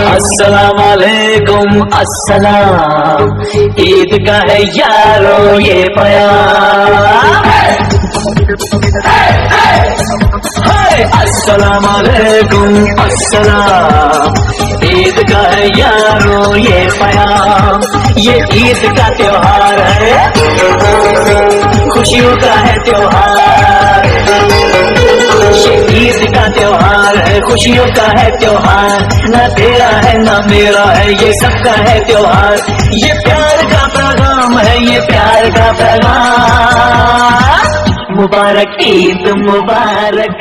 अस्सलाम वालेकुम अस्सलाम, ईद का है यारो ये प्यार। अस्सलाम वालेकुम अस्सलाम, ईद का है यारो ये प्यार। ये ईद का त्योहार है, खुशियों का है त्योहार। ये ईद का त्योहार है, खुशियों का है त्योहार। ना तेरा है ना मेरा है, ये सबका है त्योहार। ये प्यार का पैगाम है, ये प्यार का पैगाम। मुबारक ईद मुबारक।